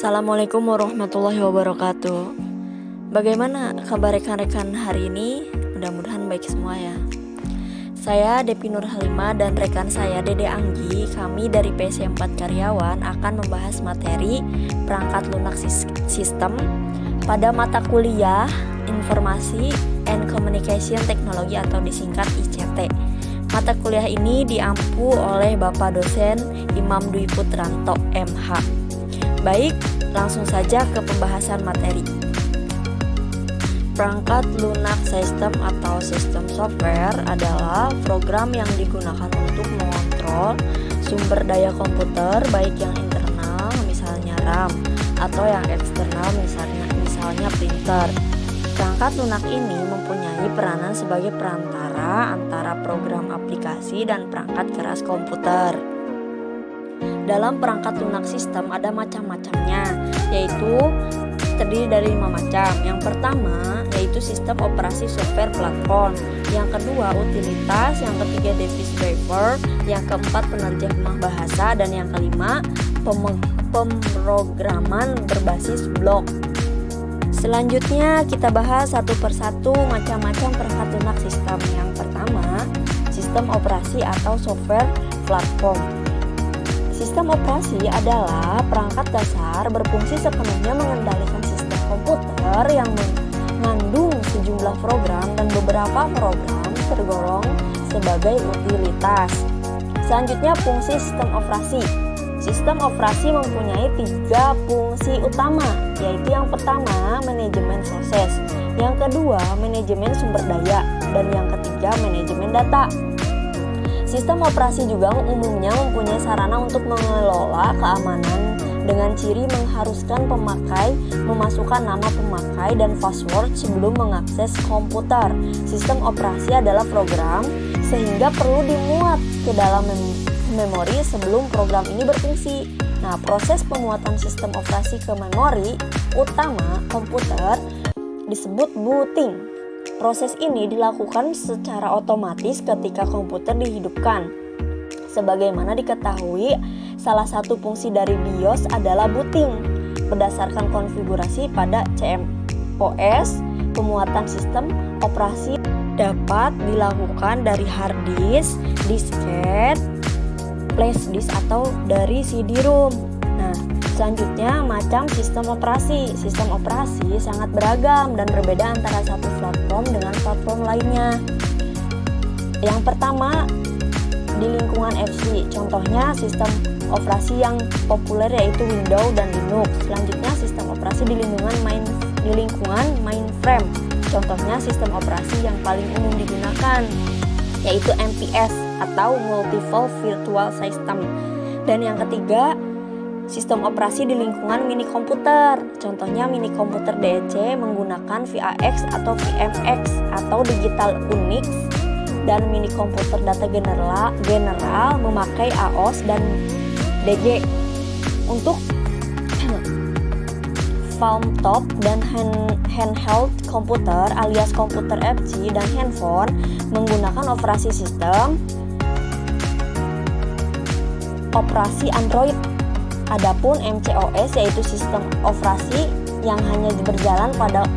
Assalamualaikum warahmatullahi wabarakatuh. Bagaimana kabar rekan-rekan hari ini? Mudah-mudahan baik semua ya. Saya Depi Nur Halimah dan rekan saya Dede Anggi. Kami dari PC 4 Karyawan akan membahas materi perangkat lunak sistem pada mata kuliah Informasi and Communication Technology atau disingkat ICT. Mata kuliah ini diampu oleh Bapak dosen Imam Dwi Putranto MH. Baik, langsung saja ke pembahasan materi. Perangkat lunak sistem atau sistem software adalah program yang digunakan untuk mengontrol sumber daya komputer baik yang internal misalnya RAM atau yang eksternal misalnya printer. Perangkat lunak ini mempunyai peranan sebagai perantara antara program aplikasi dan perangkat keras komputer. Dalam perangkat lunak sistem ada macam-macamnya, yaitu terdiri dari 5 macam. Yang pertama yaitu sistem operasi software platform, yang kedua utilitas, yang ketiga device driver, yang keempat penerjemah bahasa, dan yang kelima pemrograman berbasis blok. Selanjutnya kita bahas satu persatu macam-macam perangkat lunak sistem. Yang pertama, sistem operasi atau software platform. Sistem operasi adalah perangkat dasar berfungsi sepenuhnya mengendalikan sistem komputer yang mengandung sejumlah program dan beberapa program tergolong sebagai utilitas. Selanjutnya fungsi sistem operasi. Sistem operasi mempunyai 3 fungsi utama, yaitu yang pertama manajemen proses, yang kedua manajemen sumber daya, dan yang ketiga manajemen data. Sistem operasi juga umumnya mempunyai sarana untuk mengelola keamanan dengan ciri mengharuskan pemakai memasukkan nama pemakai dan password sebelum mengakses komputer. Sistem operasi adalah program sehingga perlu dimuat ke dalam memori sebelum program ini berfungsi. Nah, proses pemuatan sistem operasi ke memori utama komputer disebut booting. Proses ini dilakukan secara otomatis ketika komputer dihidupkan. Sebagaimana diketahui, salah satu fungsi dari BIOS adalah booting. Berdasarkan konfigurasi pada CMOS, pemuatan sistem operasi dapat dilakukan dari hard disk, disket, flash disk, atau dari CD-ROM. Nah, selanjutnya macam sistem operasi. Sistem operasi sangat beragam dan berbeda antara satu platform dengan platform lainnya. Yang pertama, di lingkungan FC. Contohnya sistem operasi yang populer yaitu Windows dan Linux. Selanjutnya sistem operasi di lingkungan mainframe. Contohnya sistem operasi yang paling umum digunakan yaitu MPS atau Multiple Virtual System. Dan yang ketiga, sistem operasi di lingkungan mini komputer. Contohnya mini komputer DEC menggunakan VAX atau VMX atau Digital Unix, dan mini komputer data general memakai AOS dan DG. Untuk palmtop dan handheld komputer alias komputer FC dan handphone menggunakan operasi sistem operasi Android. Adapun MCOS yaitu sistem operasi yang hanya berjalan pada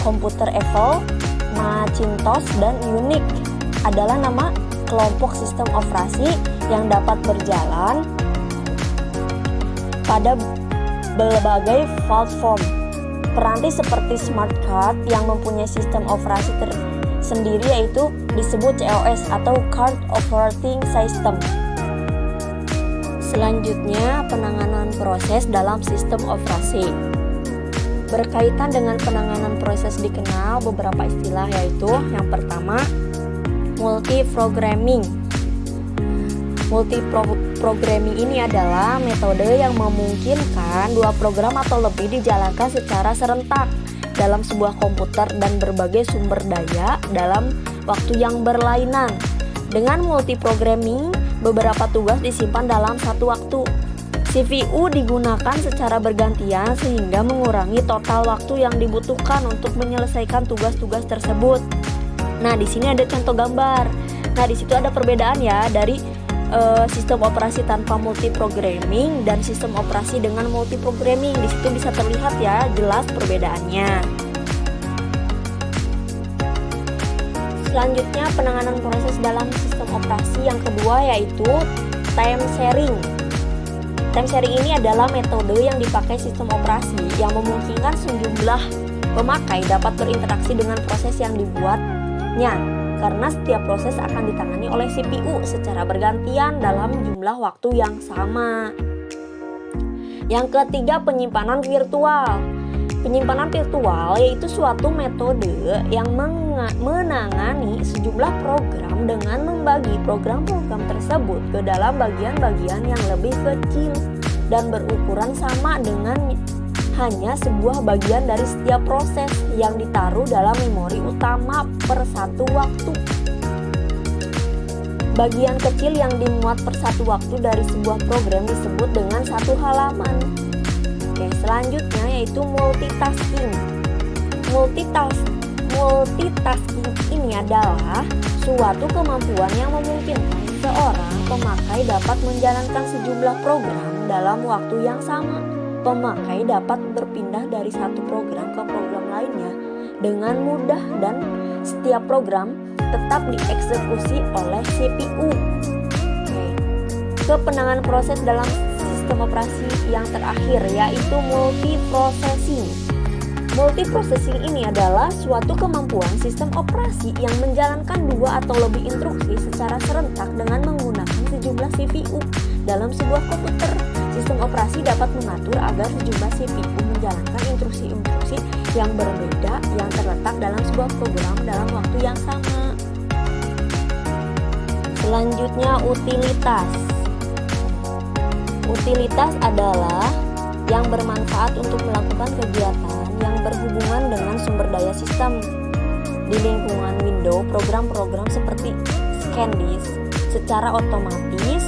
komputer Apple, Macintosh, dan Unix adalah nama kelompok sistem operasi yang dapat berjalan pada berbagai platform. Peranti seperti smart card yang mempunyai sistem operasi tersendiri yaitu disebut COS atau Card Operating System. Selanjutnya, penanganan proses dalam sistem operasi. Berkaitan dengan penanganan proses dikenal beberapa istilah, yaitu yang pertama, multiprogramming. Multiprogramming ini adalah metode yang memungkinkan 2 program atau lebih dijalankan secara serentak dalam sebuah komputer dan berbagai sumber daya dalam waktu yang berlainan. Dengan multiprogramming, beberapa tugas disimpan dalam satu waktu. CPU digunakan secara bergantian sehingga mengurangi total waktu yang dibutuhkan untuk menyelesaikan tugas-tugas tersebut. Nah, di sini ada contoh gambar. Nah, di situ ada perbedaan ya dari sistem operasi tanpa multiprogramming dan sistem operasi dengan multiprogramming. Di situ bisa terlihat ya jelas perbedaannya. Selanjutnya penanganan proses dalam sistem operasi yang kedua yaitu time sharing. Time sharing ini adalah metode yang dipakai sistem operasi yang memungkinkan sejumlah pemakai dapat berinteraksi dengan proses yang dibuatnya, karena setiap proses akan ditangani oleh CPU secara bergantian dalam jumlah waktu yang sama. Yang ketiga, penyimpanan virtual. Penyimpanan virtual yaitu suatu metode yang menangani sejumlah program dengan membagi program-program tersebut ke dalam bagian-bagian yang lebih kecil dan berukuran sama dengan hanya sebuah bagian dari setiap proses yang ditaruh dalam memori utama per satu waktu. Bagian kecil yang dimuat per satu waktu dari sebuah program disebut dengan satu halaman. Oke, selanjutnya yaitu multitasking. Multitasking ini adalah suatu kemampuan yang memungkinkan seorang pemakai dapat menjalankan sejumlah program dalam waktu yang sama. Pemakai dapat berpindah dari satu program ke program lainnya dengan mudah dan setiap program tetap dieksekusi oleh CPU. Kepenangan proses dalam sistem operasi yang terakhir yaitu multiprocessing. Multiprocessing ini adalah suatu kemampuan sistem operasi yang menjalankan dua atau lebih instruksi secara serentak dengan menggunakan sejumlah CPU dalam sebuah komputer. Sistem operasi dapat mengatur agar sejumlah CPU menjalankan instruksi-instruksi yang berbeda yang terletak dalam sebuah program dalam waktu yang sama. Selanjutnya, utilitas. Utilitas adalah yang bermanfaat untuk melakukan kegiatan yang berhubungan dengan sumber daya sistem. Di lingkungan Windows, program-program seperti ScanDisk secara otomatis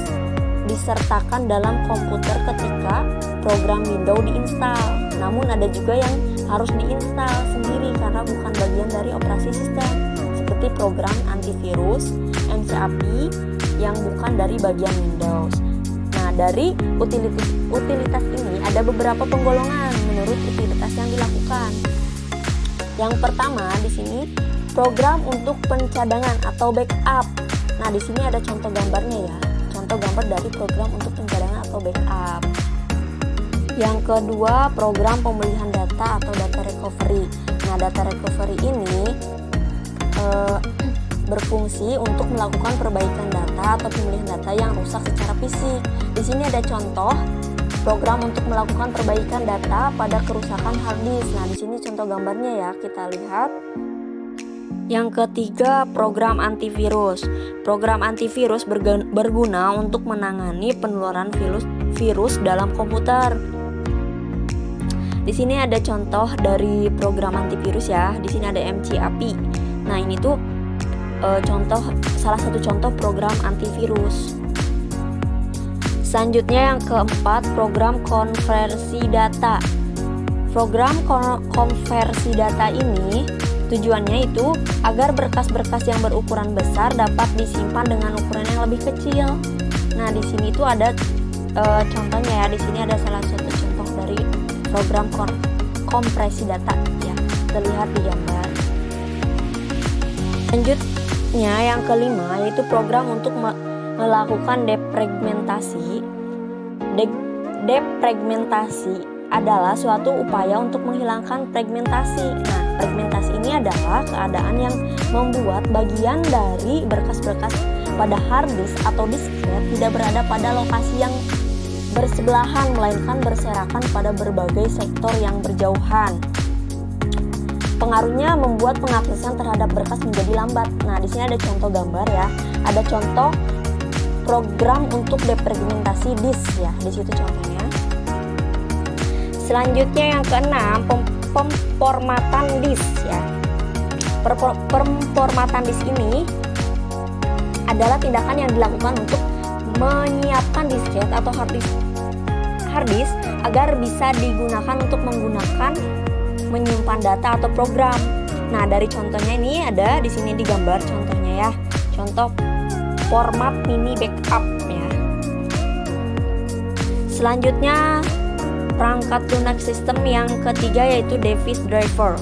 disertakan dalam komputer ketika program Windows diinstal. Namun ada juga yang harus diinstal sendiri karena bukan bagian dari operasi sistem, seperti program antivirus, MCAPI yang bukan dari bagian Windows. Nah, dari utilitas ini ada beberapa penggolongan menurut utilitas yang dilakukan. Yang pertama di sini program untuk pencadangan atau backup. Nah, di sini ada contoh gambarnya ya. Contoh gambar dari program untuk pencadangan atau backup. Yang kedua, program pemulihan data atau data recovery. Nah, data recovery ini berfungsi untuk melakukan perbaikan data atau pemulihan data yang rusak secara fisik. Di sini ada contoh program untuk melakukan perbaikan data pada kerusakan hard disk. Nah, di sini contoh gambarnya ya, kita lihat. Yang ketiga, program antivirus. Program antivirus berguna untuk menangani penularan virus dalam komputer. Di sini ada contoh dari program antivirus ya. Di sini ada MCAPI. Nah, ini tuh salah satu contoh program antivirus. Selanjutnya yang keempat, program konversi data. Program konversi data ini tujuannya itu agar berkas-berkas yang berukuran besar dapat disimpan dengan ukuran yang lebih kecil. Nah, di sini tuh ada contohnya ya. Di sini ada salah satu contoh dari program kompresi data ya, terlihat di gambar. Selanjutnya yang kelima yaitu program untuk melakukan defragmentasi. Defragmentasi adalah suatu upaya untuk menghilangkan fragmentasi. Nah, fragmentasi ini adalah keadaan yang membuat bagian dari berkas-berkas pada hard disk atau disket tidak berada pada lokasi yang bersebelahan, melainkan berserakan pada berbagai sektor yang berjauhan. Pengaruhnya membuat pengaksesan terhadap berkas menjadi lambat. Nah, di sini ada contoh gambar ya. Ada contoh program untuk defragmentasi disk ya. Di situ contohnya. Selanjutnya yang keenam, pemformatan disk ya. Pemformatan disk ini adalah tindakan yang dilakukan untuk menyiapkan disket atau hard disk agar bisa digunakan untuk menyimpan data atau program. Nah, dari contohnya ini ada di sini digambar contohnya ya. Contoh format mini backup ya. Selanjutnya perangkat lunak sistem yang ketiga yaitu device driver.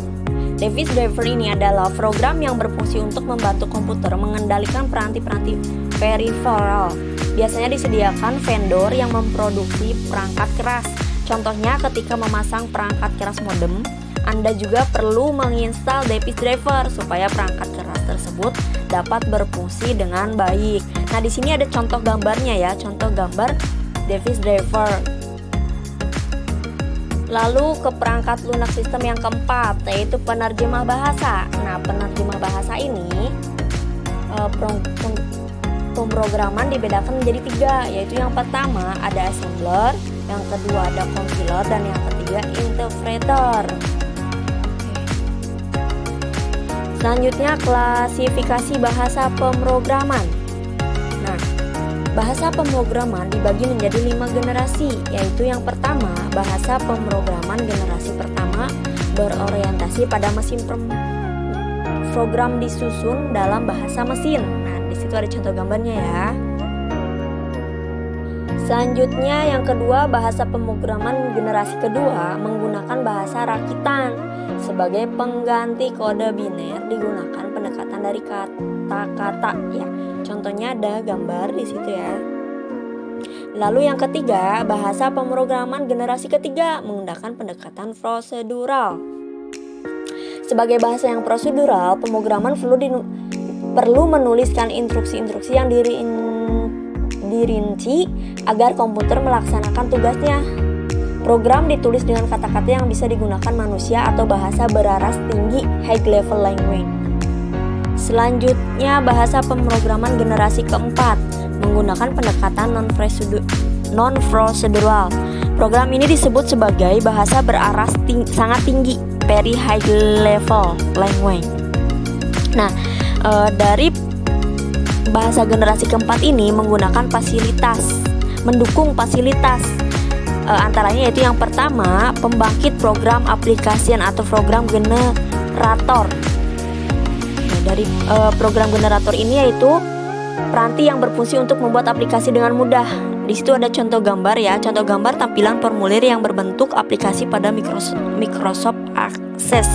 Device driver ini adalah program yang berfungsi untuk membantu komputer mengendalikan peranti-peranti peripheral. Biasanya disediakan vendor yang memproduksi perangkat keras. Contohnya ketika memasang perangkat keras modem, Anda juga perlu menginstal device driver supaya perangkat keras tersebut dapat berfungsi dengan baik. Nah, di sini ada contoh gambarnya ya, contoh gambar device driver. Lalu ke perangkat lunak sistem yang keempat, yaitu penerjemah bahasa. Nah, penerjemah bahasa ini pemrograman dibedakan menjadi tiga, yaitu yang pertama ada assembler, yang kedua ada compiler, dan yang ketiga interpreter. Selanjutnya klasifikasi bahasa pemrograman. Nah, bahasa pemrograman dibagi menjadi 5 generasi, yaitu yang pertama, bahasa pemrograman generasi pertama berorientasi pada mesin program disusun dalam bahasa mesin. Nah, di situ ada contoh gambarnya ya. Selanjutnya yang kedua, bahasa pemrograman generasi kedua menggunakan bahasa rakitan. Sebagai pengganti kode biner digunakan pendekatan dari kata-kata ya. Contohnya ada gambar di situ ya. Lalu yang ketiga, bahasa pemrograman generasi ketiga menggunakan pendekatan prosedural. Sebagai bahasa yang prosedural, pemrograman perlu menuliskan instruksi-instruksi yang dirinci agar komputer melaksanakan tugasnya. Program ditulis dengan kata-kata yang bisa digunakan manusia atau bahasa beraras tinggi high level language. Selanjutnya bahasa pemrograman generasi keempat menggunakan pendekatan non-procedural. Program ini disebut sebagai bahasa beraras sangat tinggi very high level language. Nah, dari bahasa generasi keempat ini mendukung fasilitas. Antaranya yaitu yang pertama, pembangkit program application atau program generator. Nah, dari program generator ini yaitu peranti yang berfungsi untuk membuat aplikasi dengan mudah. Di situ ada contoh gambar ya, contoh gambar tampilan formulir yang berbentuk aplikasi pada Microsoft Access.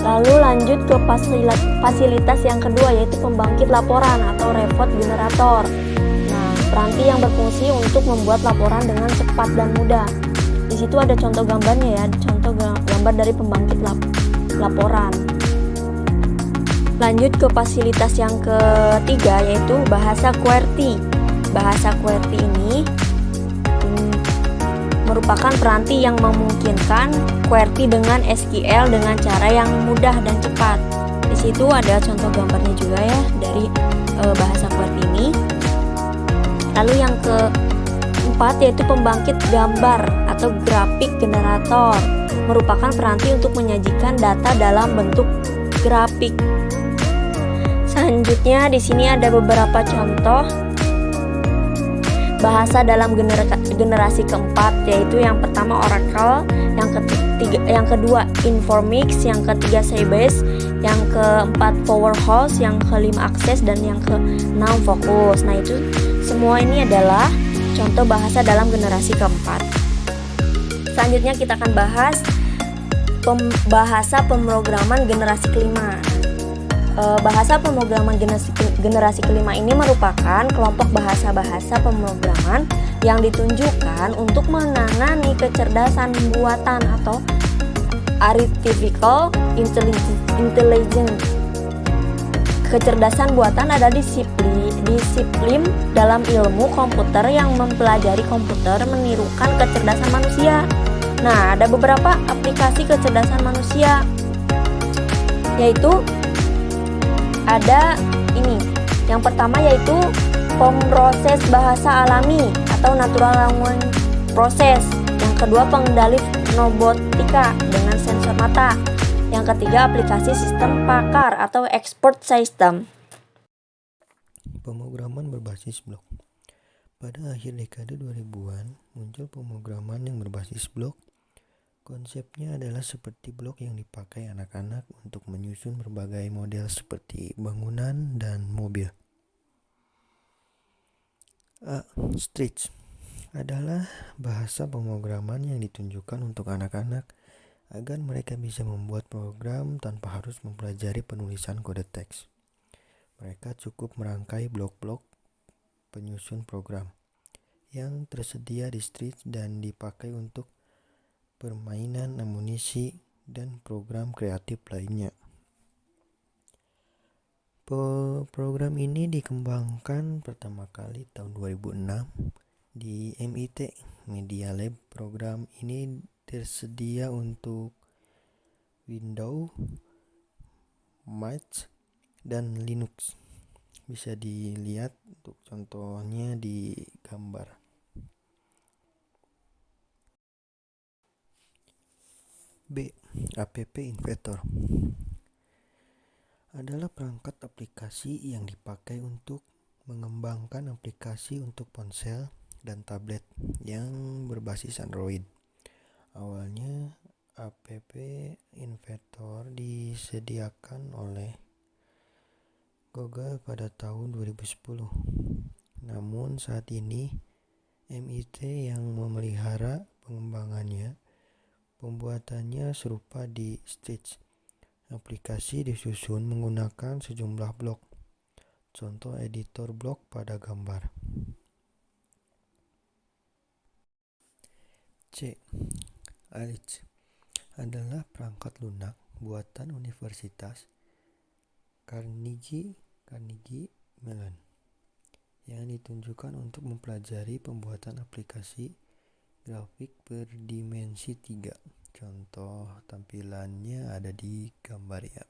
Lalu lanjut ke fasilitas yang kedua yaitu pembangkit laporan atau report generator. Peranti yang berfungsi untuk membuat laporan dengan cepat dan mudah. Di situ ada contoh gambarnya ya, contoh gambar dari pembangkit laporan. Lanjut ke fasilitas yang ketiga yaitu bahasa QWERTY. Bahasa QWERTY ini merupakan peranti yang memungkinkan QWERTY dengan SQL dengan cara yang mudah dan cepat. Di situ ada contoh gambarnya juga ya dari bahasa QWERTY ini. Lalu yang keempat yaitu pembangkit gambar atau grafik generator, merupakan peranti untuk menyajikan data dalam bentuk grafik. Selanjutnya di sini ada beberapa contoh bahasa dalam generasi keempat, yaitu yang pertama Oracle, yang kedua Informix, yang ketiga Sybase, yang keempat Powerhouse, yang kelima Access, dan yang keenam Focus. Nah, itu semua ini adalah contoh bahasa dalam generasi keempat. Selanjutnya kita akan bahas bahasa pemrograman generasi kelima. Bahasa pemrograman generasi kelima ini merupakan kelompok bahasa-bahasa pemrograman yang ditunjukkan untuk menangani kecerdasan buatan atau artificial intelligence. Kecerdasan buatan adalah disiplin dalam ilmu komputer yang mempelajari komputer menirukan kecerdasan manusia. Nah, ada beberapa aplikasi kecerdasan manusia, yaitu ada ini. Yang pertama yaitu pemroses bahasa alami atau natural language process. Yang kedua pengendali robotika dengan sensor mata. Yang ketiga aplikasi sistem pakar atau export system. Pemrograman berbasis blok. Pada akhir dekade 2000-an muncul pemrograman yang berbasis blok. Konsepnya adalah seperti blok yang dipakai anak-anak untuk menyusun berbagai model seperti bangunan dan mobil. Stretch. adalah bahasa pemrograman yang ditunjukkan untuk anak-anak agar mereka bisa membuat program tanpa harus mempelajari penulisan kode teks. Mereka cukup merangkai blok-blok penyusun program yang tersedia di Stretch dan dipakai untuk permainan amunisi dan program kreatif lainnya. Program ini dikembangkan pertama kali tahun 2006 di MIT Media Lab. Program ini tersedia untuk Windows, Mac, dan Linux. Bisa dilihat untuk contohnya di gambar. B. App Inventor adalah perangkat aplikasi yang dipakai untuk mengembangkan aplikasi untuk ponsel dan tablet yang berbasis Android. Awalnya App Inventor disediakan oleh Google pada tahun 2010. Namun saat ini MIT yang memelihara pengembangannya. Pembuatannya serupa di Stitch. Aplikasi disusun menggunakan sejumlah blok. Contoh editor blok pada gambar. C. Alice adalah perangkat lunak buatan Universitas Carnegie Mellon yang ditunjukkan untuk mempelajari pembuatan aplikasi grafik berdimensi 3. Contoh tampilannya ada di gambar ya.